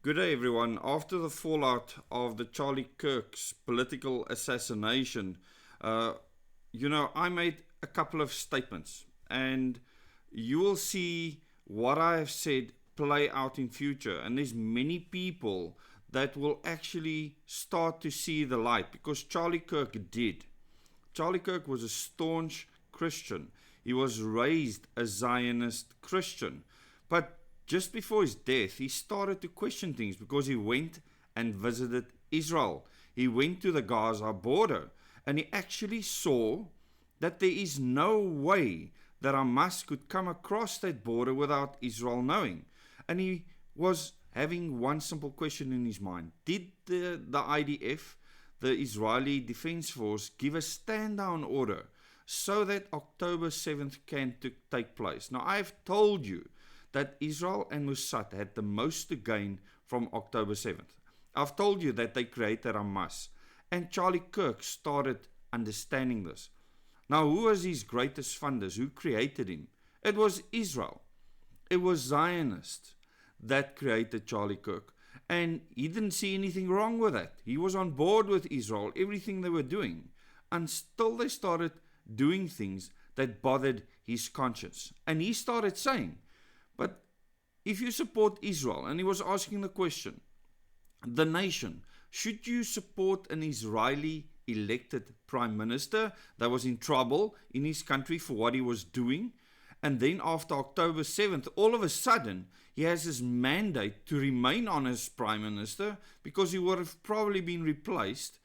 Good day, everyone. After the fallout of the Charlie Kirk's political assassination, I made a couple of statements, and you will see what I have said play out in future. And there's many people that will actually start to see the light because Charlie Kirk did. Charlie Kirk was a staunch Christian. He was raised a Zionist Christian, but just before his death, he started to question things because he went and visited Israel. He went to the Gaza border and he actually saw that there is no way that Hamas could come across that border without Israel knowing. And he was having one simple question in his mind. Did the IDF, the Israeli Defense Force, give a stand-down order so that October 7th can take place? Now, I've told you that Israel and Mossad had the most to gain from October 7th. I've told you that they created Hamas, and Charlie Kirk started understanding this. Now, who was his greatest funders? Who created him? It was Israel. It was Zionists that created Charlie Kirk, and he didn't see anything wrong with that. He was on board with Israel, everything they were doing, until they started doing things that bothered his conscience. And he started saying, but if you support Israel, and he was asking the question, the nation, should you support an Israeli elected prime minister that was in trouble in his country for what he was doing? And then after October 7th, all of a sudden, he has his mandate to remain on as prime minister because he would have probably been replaced,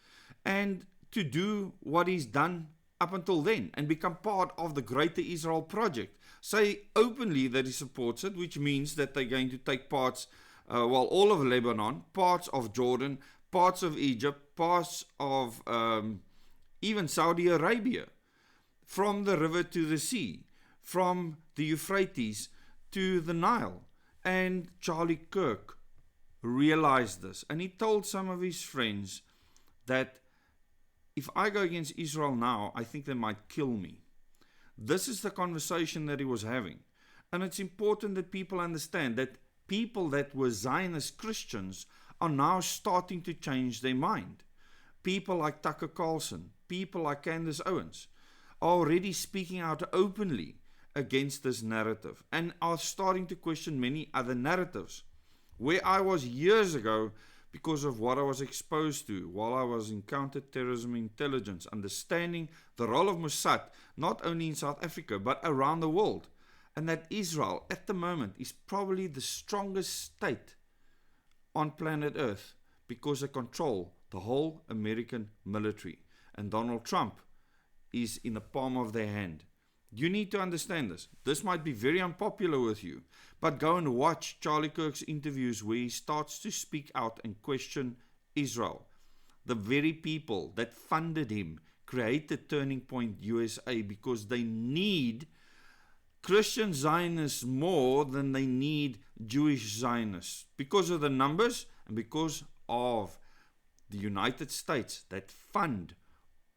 and to do what he's done up until then and become part of the Greater Israel Project. Say openly that he supports it, which means that they're going to take parts, all of Lebanon, parts of Jordan, parts of Egypt, parts of even Saudi Arabia, from the river to the sea, from the Euphrates to the Nile. And Charlie Kirk realized this, and he told some of his friends that if I go against Israel now, I think they might kill me. This is the conversation that he was having. And it's important that people understand that people that were Zionist Christians are now starting to change their mind. People like Tucker Carlson, people like Candace Owens are already speaking out openly against this narrative and are starting to question many other narratives. Where I was years ago, because of what I was exposed to while I was in counterterrorism intelligence, understanding the role of Mossad, not only in South Africa, but around the world. And that Israel, at the moment, is probably the strongest state on planet Earth because they control the whole American military. And Donald Trump is in the palm of their hand. You need to understand this. This might be very unpopular with you, but go and watch Charlie Kirk's interviews where he starts to speak out and question Israel. The very people that funded him created Turning Point USA because they need Christian Zionists more than they need Jewish Zionists because of the numbers and because of the United States that fund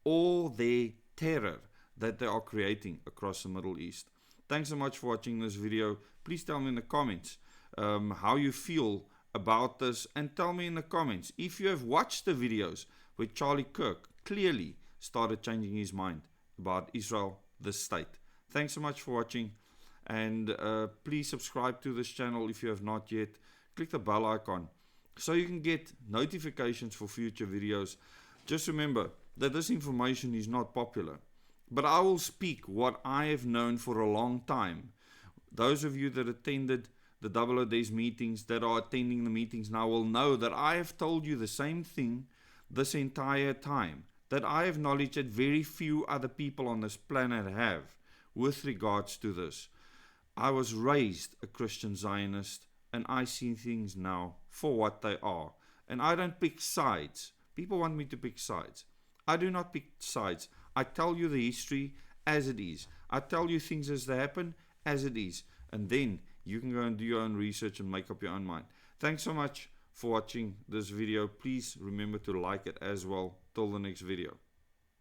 all their terror that they are creating across the Middle East. Thanks so much for watching this video. Please tell me in the comments how you feel about this, and tell me in the comments if you have watched the videos where Charlie Kirk clearly started changing his mind about Israel, the state. Thanks so much for watching, and please subscribe to this channel if you have not yet. Click the bell icon so you can get notifications for future videos. Just remember that this information is not popular, but I will speak what I have known for a long time. Those of you that attended the Double O Days meetings, that are attending the meetings now, will know that I have told you the same thing this entire time, that I have knowledge that very few other people on this planet have with regards to this. I was raised a Christian Zionist, and I see things now for what they are. And I don't pick sides. People want me to pick sides. I do not pick sides. I tell you the history as it is. I tell you things as they happen as it is. And then you can go and do your own research and make up your own mind. Thanks so much for watching this video. Please remember to like it as well. Till the next video.